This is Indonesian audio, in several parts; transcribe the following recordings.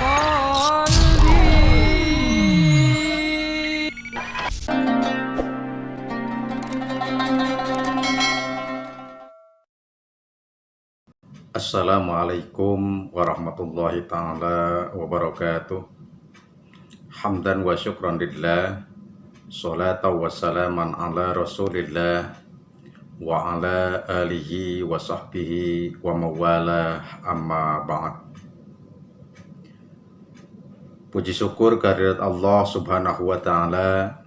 قلبي. Assalamualaikum warahmatullahi ta'ala wabarakatuh. Hamdan wa syukran lillah, salatan wa salaman ala rasulillah wa ala alihi wa sahbihi wa mawala, amma ba'd. Puji syukur kehadirat Allah subhanahu wa ta'ala.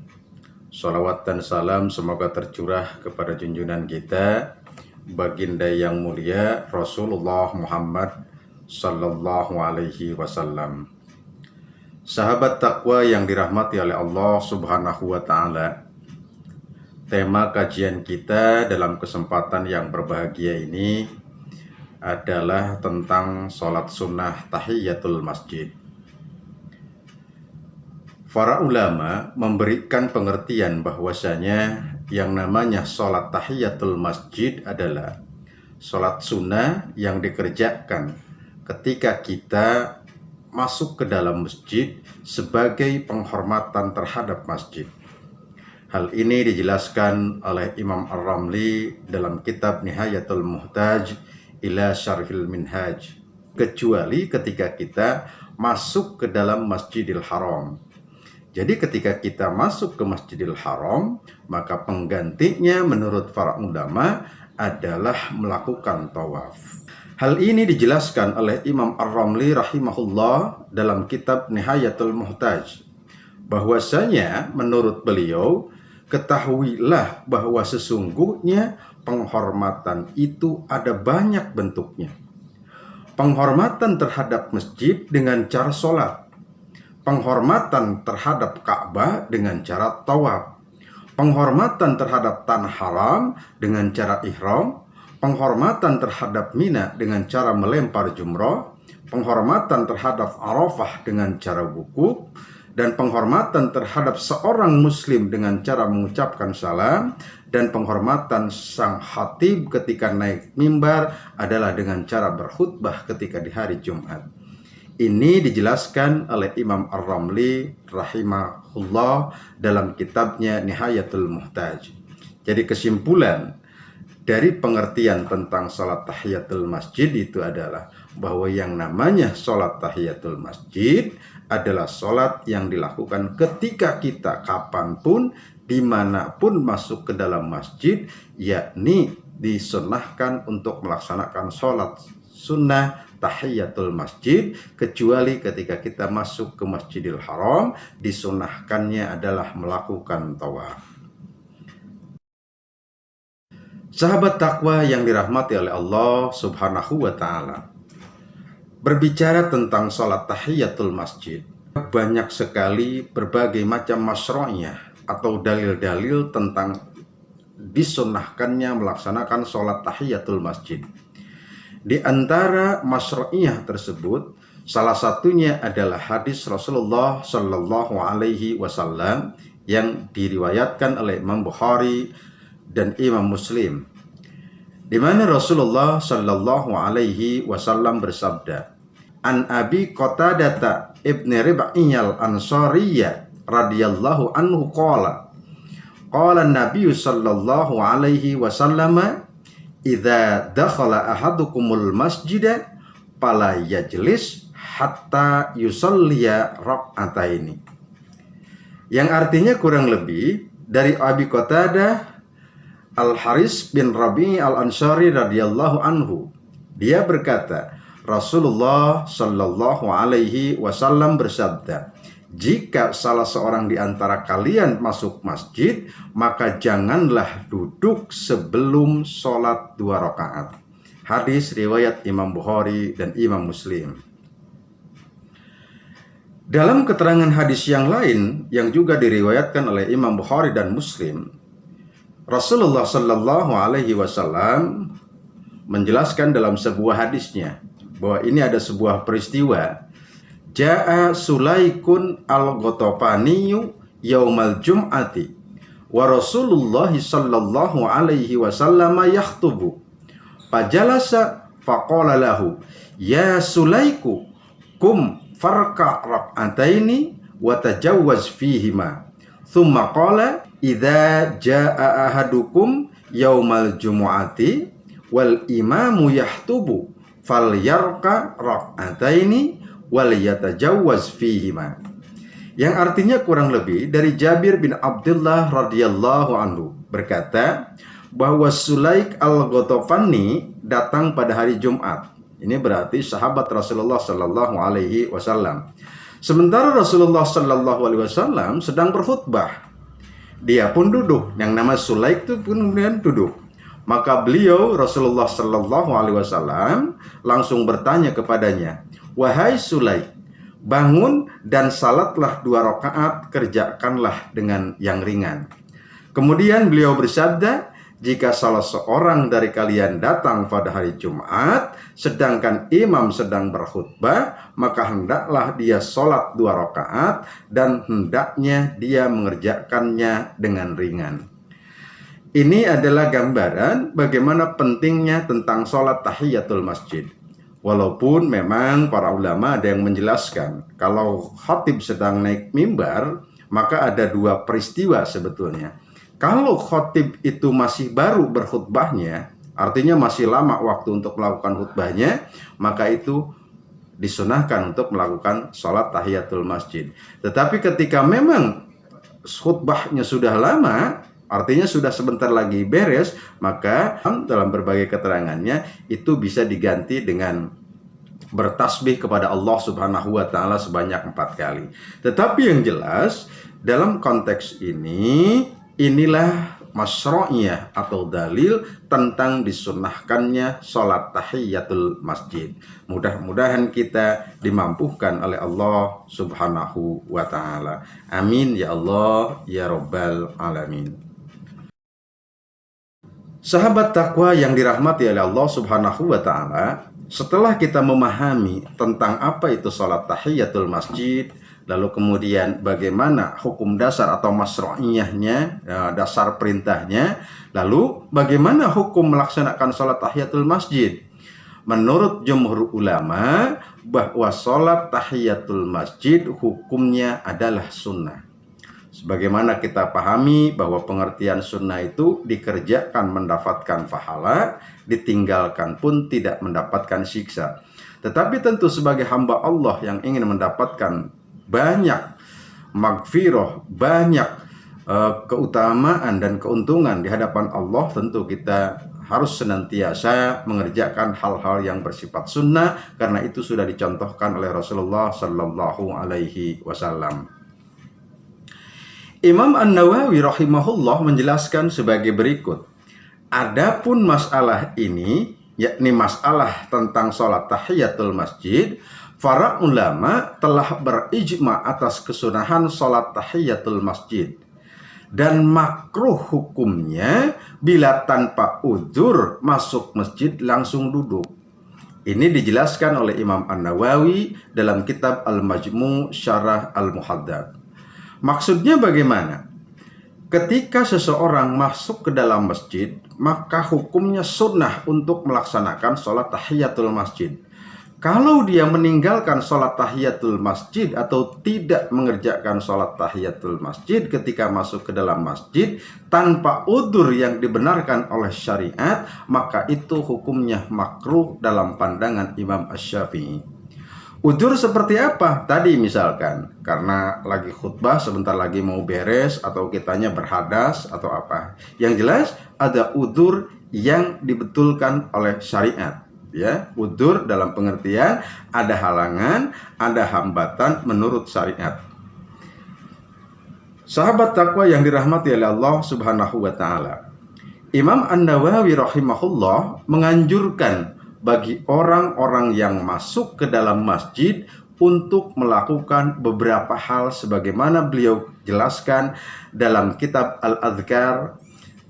Salawat dan salam semoga tercurah kepada junjungan kita, baginda yang mulia Rasulullah Muhammad sallallahu alaihi wasallam. Sahabat takwa yang dirahmati oleh Allah subhanahu wa ta'ala, tema kajian kita dalam kesempatan yang berbahagia ini adalah tentang sholat sunnah tahiyatul masjid. Para ulama memberikan pengertian bahwasanya yang namanya sholat tahiyatul masjid adalah sholat sunnah yang dikerjakan ketika kita masuk ke dalam masjid sebagai penghormatan terhadap masjid. Hal ini dijelaskan oleh Imam Ar-Ramli dalam kitab Nihayatul Muhtaj ila Syarhil Minhaj. Kecuali ketika kita masuk ke dalam Masjidil Haram. Jadi ketika kita masuk ke Masjidil Haram, maka penggantinya menurut para ulama adalah melakukan tawaf. Hal ini dijelaskan oleh Imam Ar-Ramli rahimahullah dalam kitab Nihayatul Muhtaj. Bahwasanya menurut beliau, ketahuilah bahwa sesungguhnya penghormatan itu ada banyak bentuknya. Penghormatan terhadap masjid dengan cara sholat. Penghormatan terhadap Ka'bah dengan cara tawaf, penghormatan terhadap tanah haram dengan cara ihram, penghormatan terhadap Mina dengan cara melempar jumrah, penghormatan terhadap Arafah dengan cara wukuf, dan penghormatan terhadap seorang muslim dengan cara mengucapkan salam, dan penghormatan sang khatib ketika naik mimbar adalah dengan cara berkhutbah ketika di hari Jumat. Ini dijelaskan oleh Imam Ar-Ramli rahimahullah dalam kitabnya Nihayatul Muhtaj. Jadi kesimpulan dari pengertian tentang salat tahiyatul masjid itu adalah bahwa yang namanya salat tahiyatul masjid adalah salat yang dilakukan ketika kita kapanpun, dimanapun masuk ke dalam masjid, yakni disunnahkan untuk melaksanakan salat sunnah tahiyatul masjid, kecuali ketika kita masuk ke Masjidil Haram, disunnahkannya adalah melakukan tawaf. Sahabat takwa yang dirahmati oleh Allah subhanahu wa ta'ala, berbicara tentang sholat tahiyatul masjid, banyak sekali berbagai macam masyru'iyah atau dalil-dalil tentang disunnahkannya melaksanakan sholat tahiyatul masjid. Di antara masyru'iyah tersebut, salah satunya adalah hadis Rasulullah Shallallahu Alaihi Wasallam yang diriwayatkan oleh Imam Bukhari dan Imam Muslim, di mana Rasulullah Shallallahu Alaihi Wasallam bersabda, "An Abi Qatadah ibni Rib'iyal Ansariyya radhiyallahu anhu qala Nabi Shallallahu Alaihi Wasallam, idza dakhala ahadukumul masjida fala yajlis hatta yusalliya rak'ataini." Yang artinya kurang lebih dari Abi Qatadah Al-Haris bin Rabi' Al-Ansari radhiyallahu anhu. Dia berkata, Rasulullah sallallahu alaihi wasallam bersabda, "Jika salah seorang di antara kalian masuk masjid, maka janganlah duduk sebelum sholat 2 rakaat. Hadis riwayat Imam Bukhari dan Imam Muslim. Dalam keterangan hadis yang lain yang juga diriwayatkan oleh Imam Bukhari dan Muslim, Rasulullah Sallallahu Alaihi Wasallam menjelaskan dalam sebuah hadisnya bahwa ini ada sebuah peristiwa. Ja'a Sulaikun al-Ghatafaniyu yaumal jum'ati wa Rasulullah sallallahu alaihi wasallam yakhutubu. Fajalasa faqala lahu, "Ya Sulaiku, kum farka rak'ataini wa tajawwaz fihima. Tsumma qala idza jaa ahadukum yaumal jumu'ati wal imamu yahtubu falyarka rak'ataini wal yatajawwaz fihima. Yang artinya kurang lebih dari Jabir bin Abdullah radhiyallahu anhu berkata bahwa Sulaik al-Ghatafani datang pada hari Jumat. Ini berarti sahabat Rasulullah sallallahu alaihi wasallam. Sementara Rasulullah sallallahu alaihi wasallam sedang berkhutbah. Dia pun duduk, yang nama Sulaik itu pun kemudian duduk. Maka beliau Rasulullah sallallahu alaihi wasallam langsung bertanya kepadanya, "Wahai Sulaik, bangun dan salatlah 2 rakaat, kerjakanlah dengan yang ringan." Kemudian beliau bersabda, "Jika salah seorang dari kalian datang pada hari Jumat, sedangkan imam sedang berkhutbah, maka hendaklah dia sholat 2 rakaat dan hendaknya dia mengerjakannya dengan ringan." Ini adalah gambaran bagaimana pentingnya tentang sholat tahiyatul masjid. Walaupun memang para ulama ada yang menjelaskan, kalau khatib sedang naik mimbar, maka ada 2 peristiwa sebetulnya. Kalau khatib itu masih baru berkhutbahnya, artinya masih lama waktu untuk melakukan khutbahnya, maka itu disunahkan untuk melakukan sholat tahiyatul masjid. Tetapi ketika memang khutbahnya sudah lama, artinya sudah sebentar lagi beres, maka dalam berbagai keterangannya itu bisa diganti dengan bertasbih kepada Allah Subhanahu wa taala sebanyak 4 kali. Tetapi yang jelas dalam konteks ini, inilah masyru'iyah atau dalil tentang disunnahkannya sholat tahiyatul masjid. Mudah-mudahan kita dimampukan oleh Allah Subhanahu wa ta'ala. Amin ya Allah ya Rabbal alamin. Sahabat takwa yang dirahmati oleh Allah Subhanahu wa ta'ala, setelah kita memahami tentang apa itu sholat tahiyatul masjid, lalu kemudian bagaimana hukum dasar atau masyru'iyahnya, dasar perintahnya, lalu bagaimana hukum melaksanakan sholat tahiyatul masjid. Menurut jumhur ulama, bahwa sholat tahiyatul masjid hukumnya adalah sunnah. Sebagaimana kita pahami bahwa pengertian sunnah itu dikerjakan mendapatkan pahala, ditinggalkan pun tidak mendapatkan siksa. Tetapi tentu sebagai hamba Allah yang ingin mendapatkan banyak magfirah, banyak keutamaan dan keuntungan di hadapan Allah, tentu kita harus senantiasa mengerjakan hal-hal yang bersifat sunnah, karena itu sudah dicontohkan oleh Rasulullah Sallallahu Alaihi Wasallam. Imam An-Nawawi rahimahullah menjelaskan sebagai berikut. Adapun masalah ini, yakni masalah tentang sholat tahiyatul masjid, para ulama telah berijma atas kesunahan sholat tahiyatul masjid. Dan makruh hukumnya bila tanpa udzur masuk masjid langsung duduk. Ini dijelaskan oleh Imam An-Nawawi dalam kitab Al-Majmu' Syarah Al-Muhaddad. Maksudnya bagaimana? Ketika seseorang masuk ke dalam masjid, maka hukumnya sunnah untuk melaksanakan sholat tahiyatul masjid. Kalau dia meninggalkan sholat tahiyatul masjid atau tidak mengerjakan sholat tahiyatul masjid ketika masuk ke dalam masjid tanpa udzur yang dibenarkan oleh syariat, maka itu hukumnya makruh dalam pandangan Imam Asy-Syafi'i. Udzur seperti apa? Tadi misalkan karena lagi khutbah, sebentar lagi mau beres, atau kitanya berhadas atau apa. Yang jelas ada udzur yang dibetulkan oleh syariat. Ya, udzur dalam pengertian ada halangan, ada hambatan menurut syariat. Sahabat takwa yang dirahmati oleh Allah Subhanahu wa taala, Imam An-Nawawi rahimahullah menganjurkan bagi orang-orang yang masuk ke dalam masjid untuk melakukan beberapa hal sebagaimana beliau jelaskan dalam kitab Al-Adhkar,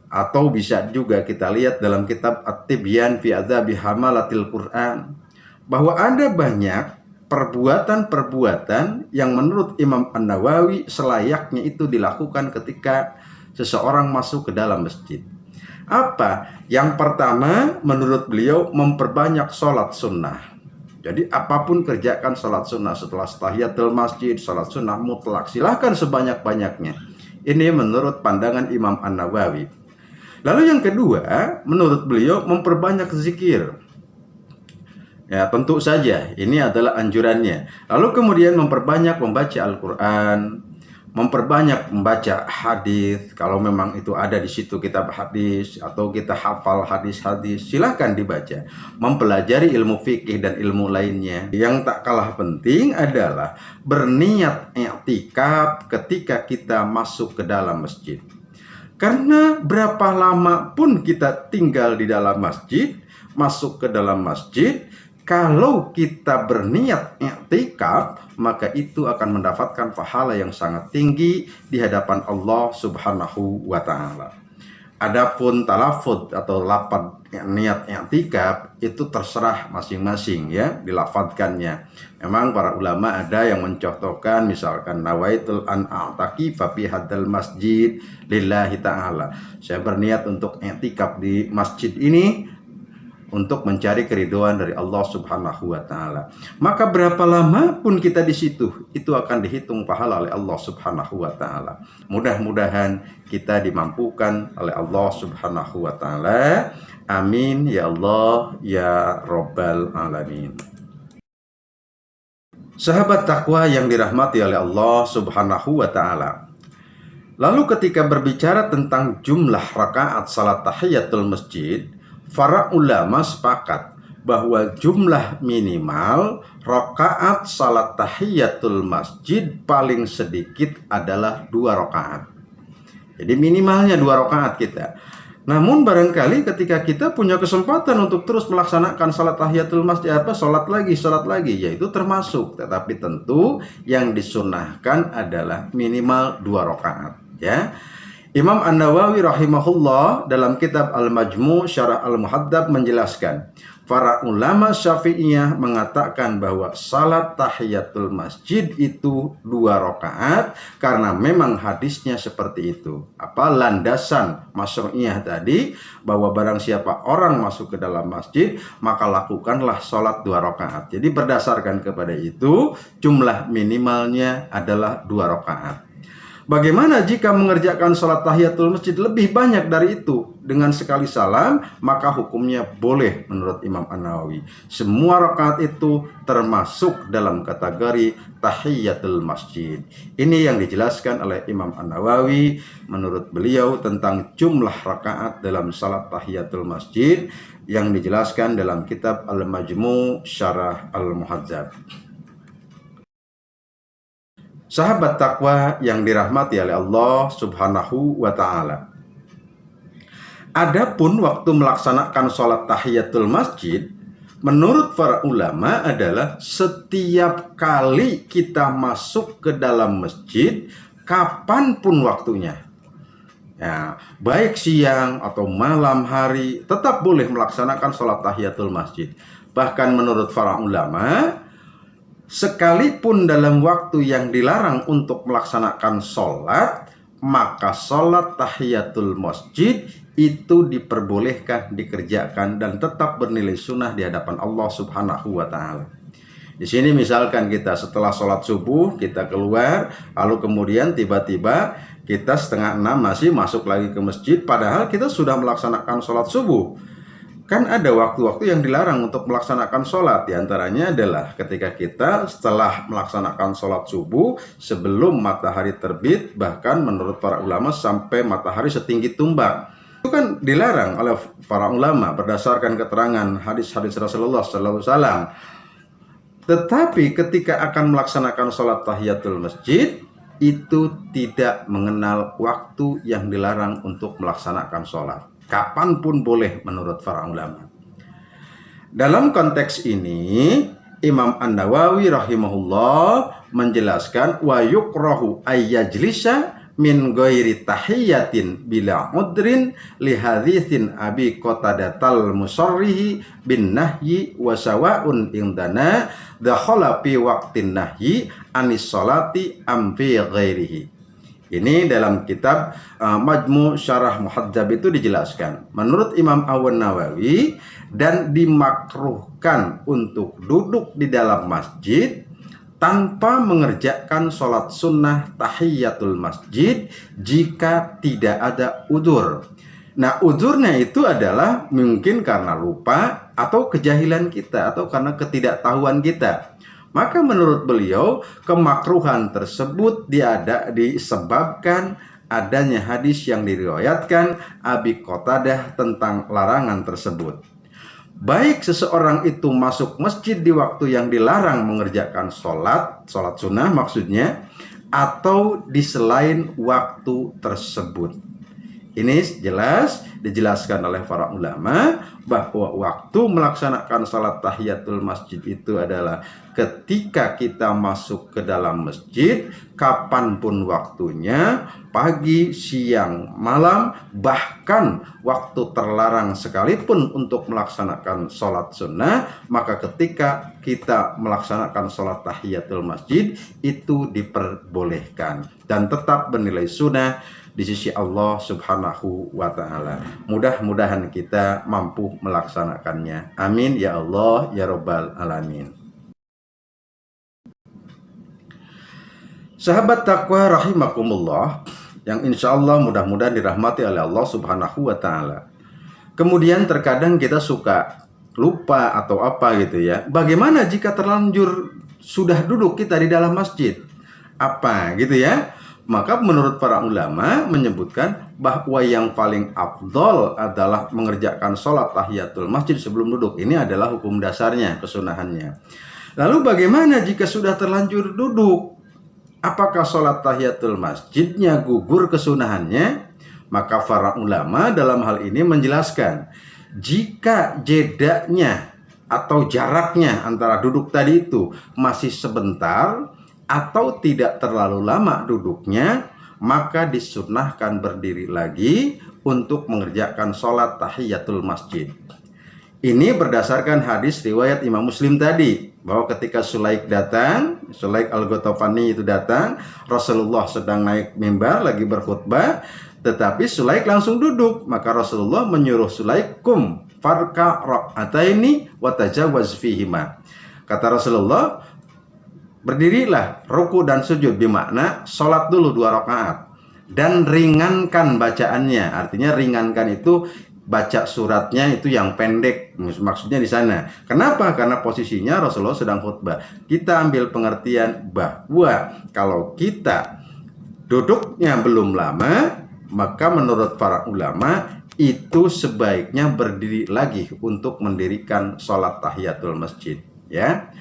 atau bisa juga kita lihat dalam kitab At-Tibyan fi Adzabi Hamalatil Quran, bahwa ada banyak perbuatan-perbuatan yang menurut Imam An-Nawawi selayaknya itu dilakukan ketika seseorang masuk ke dalam masjid. Apa? Yang pertama, menurut beliau memperbanyak sholat sunnah. Jadi apapun kerjakan salat sunnah setelah tahiyatul masjid, salat sunnah mutlak, silahkan sebanyak-banyaknya. Ini menurut pandangan Imam An-Nawawi. Lalu yang kedua, menurut beliau memperbanyak zikir. Ya, tentu saja ini adalah anjurannya. Lalu kemudian memperbanyak membaca Al-Quran, memperbanyak membaca hadis. Kalau memang itu ada di situ kitab hadis atau kita hafal hadis-hadis, silahkan dibaca. Mempelajari ilmu fikih dan ilmu lainnya. Yang tak kalah penting adalah berniat i'tikaf ketika kita masuk ke dalam masjid. Karena berapa lama pun kita tinggal di dalam masjid, masuk ke dalam masjid, kalau kita berniat i'tikaf, maka itu akan mendapatkan pahala yang sangat tinggi di hadapan Allah Subhanahu wa Ta'ala. Adapun talafud atau lafaz niat i'tikaf itu terserah masing-masing ya dilafadzkannya. Memang para ulama ada yang mencontohkan misalkan nawaitul an a'takifa fi hadzal masjid lillahi ta'ala. Saya berniat untuk i'tikaf di masjid ini untuk mencari keridhaan dari Allah Subhanahu wa Ta'ala. Maka berapa lama pun kita di situ, itu akan dihitung pahala oleh Allah Subhanahu wa Ta'ala. Mudah-mudahan kita dimampukan oleh Allah Subhanahu wa Ta'ala. Amin ya Allah ya Rabbal alamin. Sahabat takwa yang dirahmati oleh Allah Subhanahu wa Ta'ala. Lalu ketika berbicara tentang jumlah rakaat salat tahiyatul masjid, para ulama sepakat bahwa jumlah minimal rakaat salat tahiyatul masjid paling sedikit adalah 2 rakaat. Jadi minimalnya 2 rakaat kita. Namun barangkali ketika kita punya kesempatan untuk terus melaksanakan salat tahiyatul masjid, salat lagi, yaitu termasuk. Tetapi tentu yang disunahkan adalah minimal 2 rakaat. Ya. Imam An-Nawawi rahimahullah dalam kitab Al-Majmu' Syarah Al-Muhaddab menjelaskan, para ulama Syafi'iyah mengatakan bahwa salat tahiyatul masjid itu 2 rakaat karena memang hadisnya seperti itu. Landasan masyru'iyah tadi bahwa barang siapa orang masuk ke dalam masjid maka lakukanlah salat 2 rakaat. Jadi berdasarkan kepada itu jumlah minimalnya adalah 2 rakaat. Bagaimana jika mengerjakan salat tahiyatul masjid lebih banyak dari itu dengan sekali salam, maka hukumnya boleh menurut Imam An-Nawawi. Semua rakaat itu termasuk dalam kategori tahiyatul masjid. Ini yang dijelaskan oleh Imam An-Nawawi menurut beliau tentang jumlah rakaat dalam salat tahiyatul masjid yang dijelaskan dalam kitab Al-Majmu' Syarah Al-Muhadzab. Sahabat takwa yang dirahmati oleh Allah Subhanahu wa Ta'ala. Adapun waktu melaksanakan sholat tahiyatul masjid, menurut para ulama adalah setiap kali kita masuk ke dalam masjid, kapanpun waktunya. Ya, baik siang atau malam hari, tetap boleh melaksanakan sholat tahiyatul masjid. Bahkan menurut para ulama, sekalipun dalam waktu yang dilarang untuk melaksanakan sholat, maka sholat tahiyatul masjid itu diperbolehkan dikerjakan dan tetap bernilai sunnah di hadapan Allah Subhanahu wa Ta'ala. Di sini misalkan kita setelah sholat subuh kita keluar, lalu kemudian tiba-tiba kita 5:30 masih masuk lagi ke masjid, padahal kita sudah melaksanakan sholat subuh. Kan ada waktu-waktu yang dilarang untuk melaksanakan sholat. Di antaranya adalah ketika kita setelah melaksanakan sholat subuh sebelum matahari terbit, bahkan menurut para ulama sampai matahari setinggi tumbak. Itu kan dilarang oleh para ulama berdasarkan keterangan hadis-hadis Rasulullah SAW. Tetapi ketika akan melaksanakan sholat tahiyatul masjid, itu tidak mengenal waktu yang dilarang untuk melaksanakan sholat. Kapanpun boleh menurut para ulama. Dalam konteks ini, Imam An-Nawawi rahimahullah menjelaskan wa yukrahu ayyajlisa min ghairi tahiyatin bila udrin li haditsin Abi Qatadatal musarrihi bin nahyi wa sawaun indana dakhala fi waqtin nahyi anis salati am fi ghairihi. Ini dalam kitab Majmu' Syarah Muhadzab itu dijelaskan. Menurut Imam An-Nawawi, dan dimakruhkan untuk duduk di dalam masjid tanpa mengerjakan sholat sunnah tahiyatul masjid jika tidak ada udzur. Nah, udzurnya itu adalah mungkin karena lupa atau kejahilan kita atau karena ketidaktahuan kita. Maka menurut beliau, kemakruhan tersebut disebabkan adanya hadis yang diriwayatkan Abi Qatadah tentang larangan tersebut. Baik seseorang itu masuk masjid di waktu yang dilarang mengerjakan sholat sunnah maksudnya, atau di selain waktu tersebut. Ini jelas dijelaskan oleh para ulama bahwa waktu melaksanakan salat tahiyatul masjid itu adalah ketika kita masuk ke dalam masjid, kapanpun waktunya, pagi, siang, malam, bahkan waktu terlarang sekalipun untuk melaksanakan sholat sunnah, maka ketika kita melaksanakan sholat tahiyatul masjid itu diperbolehkan dan tetap bernilai sunnah di sisi Allah Subhanahu wa Ta'ala. Mudah-mudahan kita mampu melaksanakannya. Amin ya Allah ya Rabbal Alamin. Sahabat takwa rahimakumullah, yang insya Allah mudah-mudahan dirahmati oleh Allah Subhanahu wa Ta'ala. Kemudian terkadang kita suka lupa atau apa gitu ya. Bagaimana jika terlanjur sudah duduk kita di dalam masjid? Apa gitu ya? Maka menurut para ulama menyebutkan bahwa yang paling afdol adalah mengerjakan sholat tahiyatul masjid sebelum duduk. Ini adalah hukum dasarnya, kesunahannya. Lalu bagaimana jika sudah terlanjur duduk? Apakah sholat tahiyatul masjidnya gugur kesunahannya? Maka para ulama dalam hal ini menjelaskan, jika jedanya atau jaraknya antara duduk tadi itu masih sebentar atau tidak terlalu lama duduknya, maka disunnahkan berdiri lagi untuk mengerjakan sholat tahiyatul masjid. Ini berdasarkan hadis riwayat Imam Muslim tadi, bahwa ketika Sulaik datang, Sulaik Al-Ghatafani itu datang, Rasulullah sedang naik mimbar lagi berkhutbah, tetapi Sulaik langsung duduk. Maka Rasulullah menyuruh Sulaik, kum farka rak'ataini wa tajawaz fihima. Kata Rasulullah, berdirilah, ruku dan sujud, bermakna sholat dulu 2 rakaat dan ringankan bacaannya. Artinya ringankan itu baca suratnya itu yang pendek, maksudnya di sana. Kenapa? Karena posisinya Rasulullah sedang khutbah. Kita ambil pengertian bahwa kalau kita duduknya belum lama, maka menurut para ulama itu sebaiknya berdiri lagi untuk mendirikan sholat tahiyatul masjid, ya.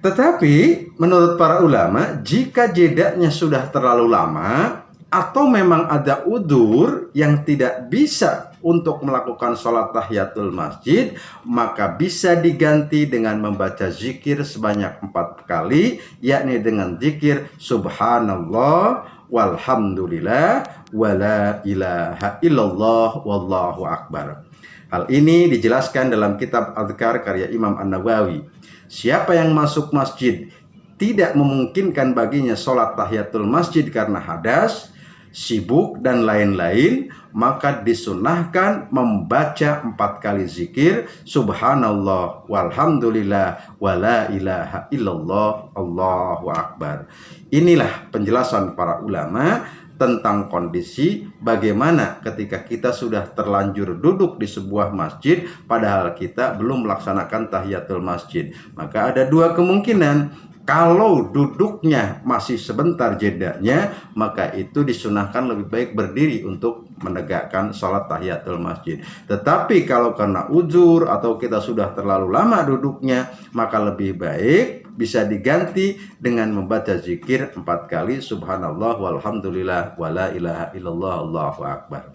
Tetapi menurut para ulama, jika jedanya sudah terlalu lama atau memang ada udzur yang tidak bisa untuk melakukan sholat tahiyatul masjid, maka bisa diganti dengan membaca zikir sebanyak 4 kali, yakni dengan zikir subhanallah walhamdulillah wala ilaha illallah wallahu akbar. Hal ini dijelaskan dalam kitab Adhkar karya Imam An-Nawawi. Siapa yang masuk masjid tidak memungkinkan baginya sholat tahiyatul masjid karena hadas, sibuk, dan lain-lain, maka disunahkan membaca 4 kali zikir subhanallah walhamdulillah wala ilaha illallah allahu akbar. Inilah penjelasan para ulama tentang kondisi bagaimana ketika kita sudah terlanjur duduk di sebuah masjid padahal kita belum melaksanakan tahiyatul masjid. Maka ada 2 kemungkinan. Kalau duduknya masih sebentar jedanya, maka itu disunahkan lebih baik berdiri untuk menegakkan sholat tahiyatul masjid. Tetapi kalau karena uzur atau kita sudah terlalu lama duduknya, maka lebih baik bisa diganti dengan membaca zikir 4 kali subhanallah walhamdulillah wala ilaha illallah allahu akbar.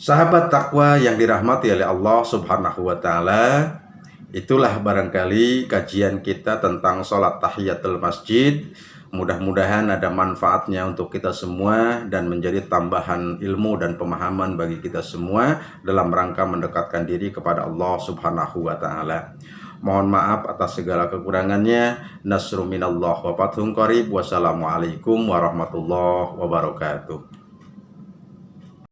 Sahabat takwa yang dirahmati oleh Allah Subhanahu wa Ta'ala, itulah barangkali kajian kita tentang sholat tahiyatul masjid. Mudah-mudahan ada manfaatnya untuk kita semua dan menjadi tambahan ilmu dan pemahaman bagi kita semua dalam rangka mendekatkan diri kepada Allah Subhanahu wa Ta'ala. Mohon maaf atas segala kekurangannya. Nasrun minallah wa fathun qarib. Wassalamualaikum warahmatullahi wabarakatuh.